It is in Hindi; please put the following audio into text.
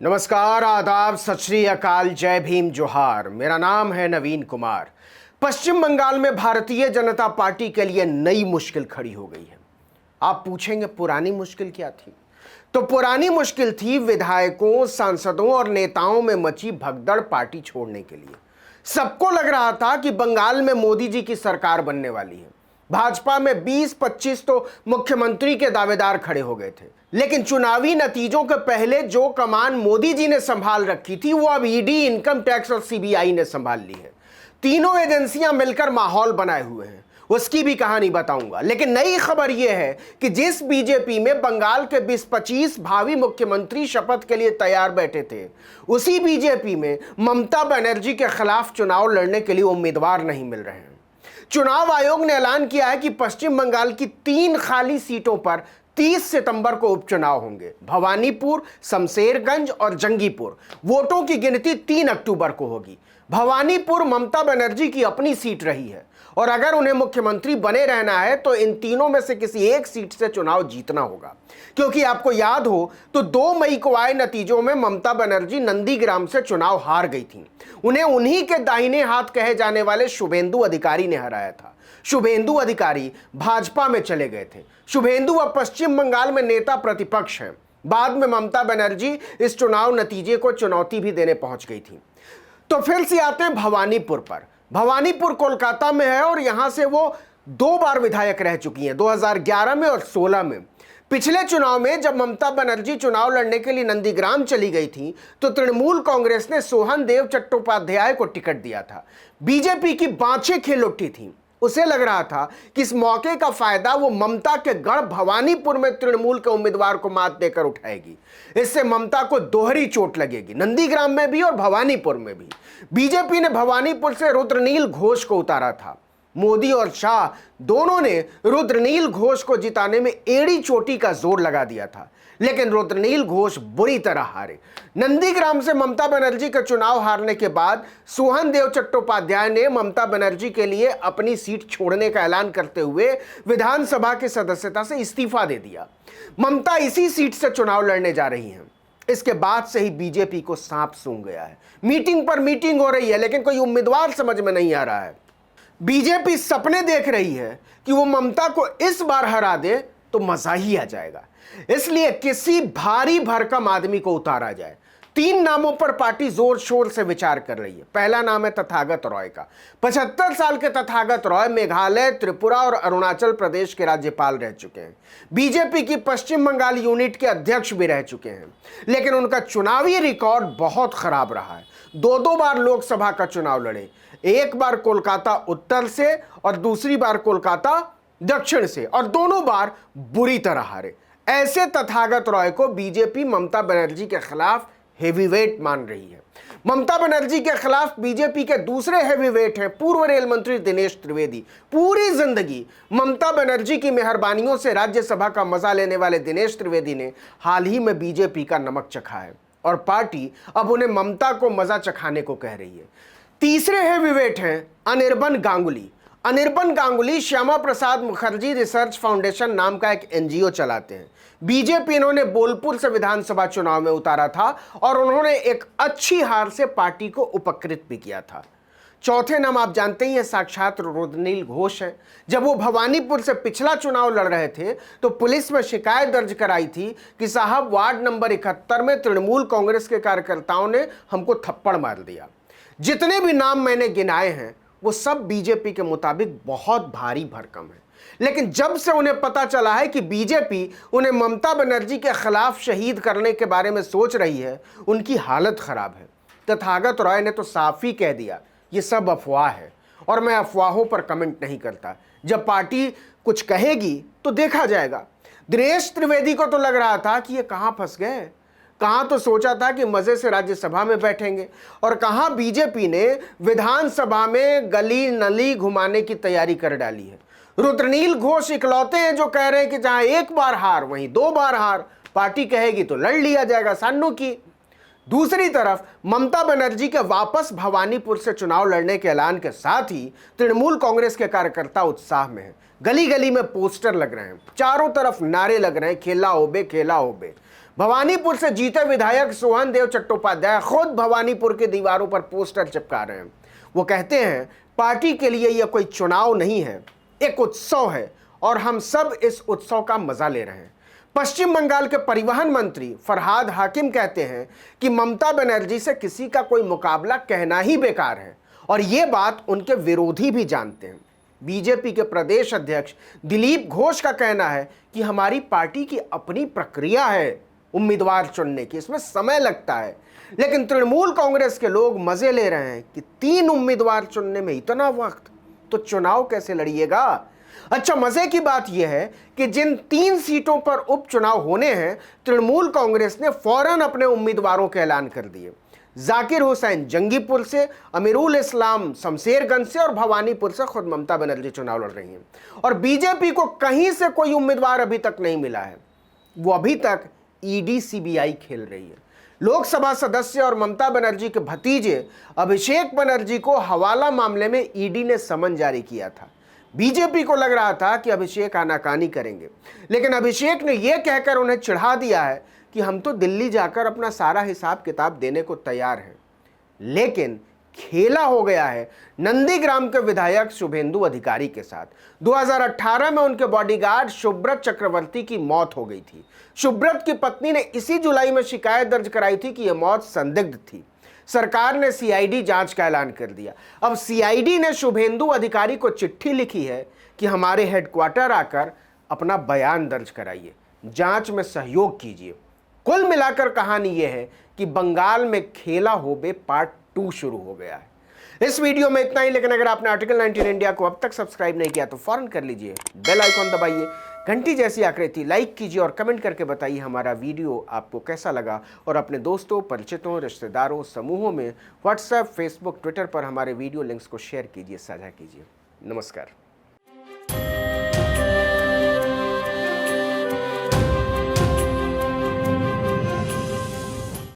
नमस्कार, आदाब, सत श्री अकाल, जय भीम, जोहार। मेरा नाम है नवीन कुमार। पश्चिम बंगाल में भारतीय जनता पार्टी के लिए नई मुश्किल खड़ी हो गई है। आप पूछेंगे पुरानी मुश्किल क्या थी? तो पुरानी मुश्किल थी विधायकों, सांसदों और नेताओं में मची भगदड़ पार्टी छोड़ने के लिए। सबको लग रहा था कि बंगाल में मोदी जी की सरकार बनने वाली है। भाजपा में 20-25 तो मुख्यमंत्री के दावेदार खड़े हो गए थे, लेकिन चुनावी नतीजों के पहले जो कमान मोदी जी ने संभाल रखी थी वो अब ईडी, इनकम टैक्स और सीबीआई ने संभाल ली है। तीनों एजेंसियां मिलकर माहौल बनाए हुए हैं, उसकी भी कहानी बताऊंगा। लेकिन नई खबर यह है कि जिस बीजेपी में बंगाल के 20-25 भावी मुख्यमंत्री शपथ के लिए तैयार बैठे थे, उसी बीजेपी में ममता बनर्जी के खिलाफ चुनाव लड़ने के लिए उम्मीदवार नहीं मिल रहे हैं। चुनाव आयोग ने ऐलान किया है कि पश्चिम बंगाल की 3 खाली सीटों पर 30 सितंबर को उपचुनाव होंगे। भवानीपुर, शमशेरगंज और जंगीपुर। वोटों की गिनती 3 अक्टूबर को होगी। भवानीपुर ममता बनर्जी की अपनी सीट रही है और अगर उन्हें मुख्यमंत्री बने रहना है तो इन तीनों में से किसी एक सीट से चुनाव जीतना होगा, क्योंकि आपको याद हो तो 2 मई को आए नतीजों में ममता बनर्जी नंदीग्राम से चुनाव हार गई थी। उन्हें उन्हीं के दाहिने हाथ कहे जाने वाले शुभेंदु अधिकारी ने हराया था। शुभेंदु अधिकारी भाजपा में चले गए थे। शुभेंदु अब पश्चिम बंगाल में नेता प्रतिपक्ष हैं। बाद में ममता बनर्जी इस चुनाव नतीजे को चुनौती भी देने पहुंच गई थी। तो फिर से आते हैं भवानीपुर पर। भवानीपुर कोलकाता में है और यहां से वो 2 बार विधायक रह चुकी हैं, 2011 में और 16 में। पिछले चुनाव में जब ममता बनर्जी चुनाव लड़ने के लिए नंदीग्राम चली गई थी तो तृणमूल कांग्रेस ने सोहन देव चट्टोपाध्याय को टिकट दिया था। बीजेपी की बाँछें खिल उठी थी। उसे लग रहा था कि इस मौके का फायदा वो ममता के गढ़ भवानीपुर में तृणमूल के उम्मीदवार को मात देकर उठाएगी। इससे ममता को दोहरी चोट लगेगी, नंदीग्राम में भी और भवानीपुर में भी। बीजेपी ने भवानीपुर से रुद्रनील घोष को उतारा था। मोदी और शाह दोनों ने रुद्रनील घोष को जिताने में एड़ी चोटी का जोर लगा दिया था, लेकिन रुद्रनील घोष बुरी तरह हारे। नंदीग्राम से ममता बनर्जी का चुनाव हारने के बाद सोहन देव चट्टोपाध्याय ने ममता बनर्जी के लिए अपनी सीट छोड़ने का ऐलान करते हुए विधानसभा की सदस्यता से इस्तीफा दे दिया। ममता इसी सीट से चुनाव लड़ने जा रही हैं। इसके बाद से ही बीजेपी को सांप सूंघ गया है। मीटिंग पर मीटिंग हो रही है, लेकिन कोई उम्मीदवार समझ में नहीं आ रहा है। बीजेपी सपने देख रही है कि वो ममता को इस बार हरा दे तो मजा ही आ जाएगा। इसलिए किसी भारी भरकम आदमी को उतारा जाए। 3 नामों पर पार्टी जोर शोर से विचार कर रही है। पहला नाम है तथागत रॉय का। 75 साल के तथागत रॉय मेघालय, त्रिपुरा और अरुणाचल प्रदेश के राज्यपाल रह चुके हैं। बीजेपी की पश्चिम बंगाल यूनिट के अध्यक्ष भी रह चुके हैं, लेकिन उनका चुनावी रिकॉर्ड बहुत खराब रहा है। 2 बार लोकसभा का चुनाव लड़े, एक बार कोलकाता उत्तर से और दूसरी बार कोलकाता दक्षिण से, और दोनों बार बुरी तरह हारे। ऐसे तथागत रॉय को बीजेपी ममता बनर्जी के खिलाफ हेवीवेट मान रही है। ममता बनर्जी के खिलाफ बीजेपी के दूसरे हेवीवेट हैं पूर्व रेल मंत्री दिनेश त्रिवेदी। पूरी जिंदगी ममता बनर्जी की मेहरबानियों से राज्यसभा का मजा लेने वाले दिनेश त्रिवेदी ने हाल ही में बीजेपी का नमक चखा है और पार्टी अब उन्हें ममता को मजा चखाने को कह रही है। तीसरे हेवीवेट हैं अनिर्बन गांगुली। अनिर्बन गांगुली श्यामा प्रसाद मुखर्जी रिसर्च फाउंडेशन नाम का एक एनजीओ चलाते हैं। बीजेपी इन्होंने बोलपुर से विधानसभा चुनाव में उतारा था और उन्होंने एक अच्छी हार से पार्टी को उपकृत भी किया था। चौथे नाम आप जानते ही हैं, साक्षात रुद्रनील घोष है। जब वो भवानीपुर से पिछला चुनाव लड़ रहे थे तो पुलिस में शिकायत दर्ज कराई थी कि साहब वार्ड नंबर 71 में तृणमूल कांग्रेस के कार्यकर्ताओं ने हमको थप्पड़ मार दिया। जितने भी नाम मैंने गिनाए हैं वो सब बीजेपी के मुताबिक बहुत भारी भरकम है, लेकिन जब से उन्हें पता चला है कि बीजेपी उन्हें ममता बनर्जी के खिलाफ शहीद करने के बारे में सोच रही है, उनकी हालत खराब है। तथागत रॉय ने तो साफ ही कह दिया ये सब अफवाह है, और मैं अफवाहों पर कमेंट नहीं करता। जब पार्टी कुछ कहेगी तो देखा जाएगा। दिनेश त्रिवेदी को तो लग रहा था कि ये कहां फंस गए। कहां तो सोचा था कि मजे से राज्यसभा में बैठेंगे, और कहां बीजेपी ने विधानसभा में गली नली घुमाने की तैयारी कर डाली है। रुद्रनील घोष इकलौते हैं जो कह रहे हैं कि जहां 1 बार हार वहीं 2 बार हार, पार्टी कहेगी तो लड़ लिया जाएगा सान्नू की। दूसरी तरफ ममता बनर्जी के वापस भवानीपुर से चुनाव लड़ने के ऐलान के साथ ही तृणमूल कांग्रेस के कार्यकर्ता उत्साह में हैं। गली गली में पोस्टर लग रहे हैं, चारों तरफ नारे लग रहे हैं, खेला होबे खेला होबे। भवानीपुर से जीते विधायक सोहन देव चट्टोपाध्याय खुद भवानीपुर के दीवारों पर पोस्टर चिपका रहे हैं। वो कहते हैं पार्टी के लिए यह कोई चुनाव नहीं है, एक उत्सव है और हम सब इस उत्सव का मजा ले रहे हैं। पश्चिम बंगाल के परिवहन मंत्री फरहाद हाकिम कहते हैं कि ममता बनर्जी से किसी का कोई मुकाबला कहना ही बेकार है और ये बात उनके विरोधी भी जानते हैं। बीजेपी के प्रदेश अध्यक्ष दिलीप घोष का कहना है कि हमारी पार्टी की अपनी प्रक्रिया है उम्मीदवार चुनने की, इसमें समय लगता है। लेकिन तृणमूल कांग्रेस के लोग मजे ले रहे हैं कि 3 उम्मीदवार चुनने में इतना वक्त, तो चुनाव कैसे लड़िएगा। अच्छा, मजे की बात यह है कि जिन 3 सीटों पर उपचुनाव होने हैं, तृणमूल कांग्रेस ने फौरन अपने उम्मीदवारों के ऐलान कर दिए। जाकिर हुसैन जंगीपुर से, अमीरुल इस्लाम शमशेरगंज से और भवानीपुर से खुद ममता बनर्जी चुनाव लड़ रही हैं। और बीजेपी को कहीं से कोई उम्मीदवार अभी तक नहीं मिला है। वो अभी तक ईडी सीबीआई खेल रही है। लोकसभा सदस्य और ममता बनर्जी के भतीजे अभिषेक बनर्जी को हवाला मामले में ईडी ने समन जारी किया था। बीजेपी को लग रहा था कि अभिषेक आनाकानी करेंगे, लेकिन अभिषेक ने यह कहकर उन्हें चिढ़ा दिया है कि हम तो दिल्ली जाकर अपना सारा हिसाब किताब देने को तैयार हैं। लेकिन खेला हो गया है नंदीग्राम के विधायक शुभेंदु अधिकारी के साथ। 2018 में उनके बॉडीगार्ड शुभ्रत चक्रवर्ती की मौत हो गई थी। शुभ्रत की पत्नी ने इसी जुलाई में शिकायत दर्ज कराई थी कि यह मौत संदिग्ध थी। सरकार ने सीआईडी जांच का ऐलान कर दिया। अब सीआईडी ने शुभेंदु अधिकारी को चिट्ठी लिखी है कि हमारे हेडक्वार्टर आकर अपना बयान दर्ज कराइए, जांच में सहयोग कीजिए। कुल मिलाकर कहानी यह है कि बंगाल में खेला होबे पार्ट 2 शुरू हो गया है। इस वीडियो में इतना ही, लेकिन अगर आपने आर्टिकल 19 इंडिया को अब तक सब्सक्राइब नहीं किया तो फौरन कर लीजिए, बेल आइकॉन दबाइए, घंटी जैसी आकृति लाइक कीजिए और कमेंट करके बताइए हमारा वीडियो आपको कैसा लगा। और अपने दोस्तों, परिचितों, रिश्तेदारों, समूहों में व्हाट्सएप, फेसबुक, ट्विटर पर हमारे वीडियो लिंक्स को शेयर कीजिए, साझा कीजिए। नमस्कार।